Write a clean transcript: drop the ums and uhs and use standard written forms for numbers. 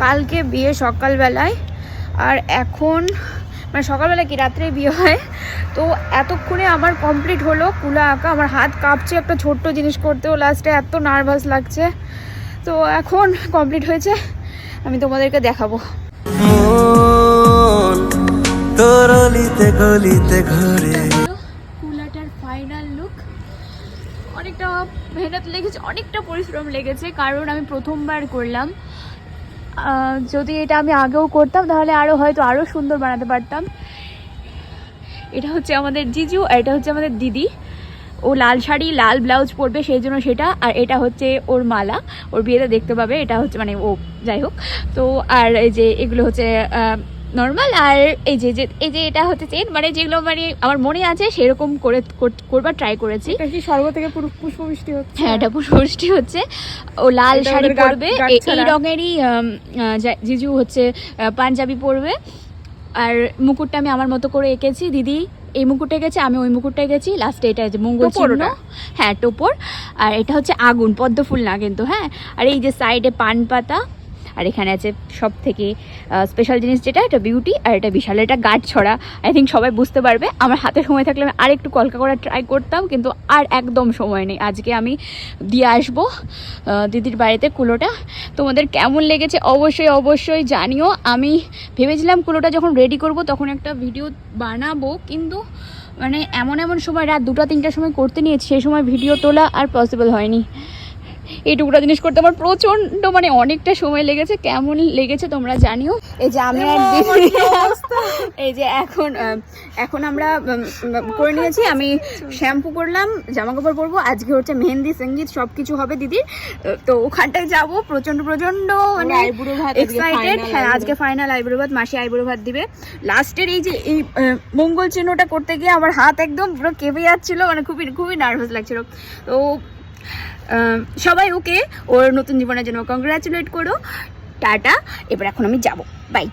কালকে বিয়ে সকালবেলায়, আর এখন মানে সকালবেলা কি রাত্রে বিয়ে হয়, তো এতক্ষণে আমার কমপ্লিট হলো কুলা আঁকা। আমার হাত কাঁপছে একটা ছোট্ট জিনিস করতেও, লাস্টে এত নার্ভাস লাগছে। তো এখন কমপ্লিট হয়েছে, আমি তোমাদেরকে দেখাবো। কুলাটার ফাইনাল লুক। অনেকটা মেহনত লেগেছে, অনেকটা পরিশ্রম লেগেছে, কারণ আমি প্রথমবার করলাম। যদি এটা আমি আগেও করতাম তাহলে হয়তো আরও সুন্দর বানাতে পারতাম। এটা হচ্ছে আমাদের জিজু, আর এটা হচ্ছে আমাদের দিদি। ও লাল শাড়ি লাল ব্লাউজ পরবে, সেই জন্য সেটা। আর এটা হচ্ছে ওর মালা, ওর বিয়েতে দেখতে পাবে। এটা হচ্ছে মানে ও যাই হোক। তো আর এই যে এগুলো হচ্ছে নর্মাল, আর এই যে এটা হচ্ছে চেন, মানে যেগুলো মানে আমার মনে আছে সেরকম করে করবার ট্রাই করেছি। কি স্বর্গ থেকে পুষ্পবৃষ্টি হচ্ছে? হ্যাঁ, এটা পুষ্পবৃষ্টি হচ্ছে। ও লাল শাড়ি পরবে, এই রঙেরই জিজু হচ্ছে পাঞ্জাবি পরবে। আর মুকুটটা আমি আমার মতো করে এঁকেছি, দিদি এই মুকুটটা গেছে, আমি ওই মুকুটটা গেছি। লাস্টে এটা যে মঙ্গল চিহ্ন, হ্যাঁ টোপর। আর এটা হচ্ছে আগুন, পদ্ম ফুল না কিন্তু, হ্যাঁ। আর এই যে সাইডে পান পাতা, আর এখানে আছে সব থেকে স্পেশাল জিনিস যেটা, এটা বিউটি, আর এটা বিশাল, এটা গাছ ছড়া। আই থিঙ্ক সবাই বুঝতে পারবে। আমার হাতে সময় থাকলে আমি আর একটু কলকা করা ট্রাই করতাম, কিন্তু আর একদম সময় নেই। আজকে আমি দিয়ে আসবো দিদির বাড়িতে কুলোটা। তোমাদের কেমন লেগেছে অবশ্যই অবশ্যই জানিও। আমি ভেবেছিলাম কুলোটা যখন রেডি করব তখন একটা ভিডিও বানাবো, কিন্তু মানে এমন সময় রাত 2টা-3টার সময় করতে নিয়েছি, সেই সময় ভিডিও তোলা আর পসিবল হয়নি। এই টুকরা জিনিস করতে আমার প্রচণ্ড মানে অনেকটা সময় লেগেছে। কেমন লেগেছে তোমরা জানিও। এই যে আমি আর এই যে এখন আমরা করে নিয়েছি। আমি শ্যাম্পু করলাম, জামা কাপড় পরবো। আজকে হচ্ছে মেহেন্দি সঙ্গীত সব কিছু হবে দিদির, তো ওখানটায় যাবো। প্রচণ্ড মানে এক্সাইটেড। হ্যাঁ, আজকে ফাইনাল আইব্রো ভাত, মাসি আইব্রো ভাত দিবে। লাস্টের এই যে এই মঙ্গল চিহ্নটা করতে গিয়ে আমার হাত একদম পুরো কেঁপে যাচ্ছিল, মানে খুবই নার্ভাস লাগছিল। তো সবাই ওকে ওর নতুন জীবনের জন্য কংগ্রাচুলেট করো। টাটা। এবার এখন আমি যাব, বাই।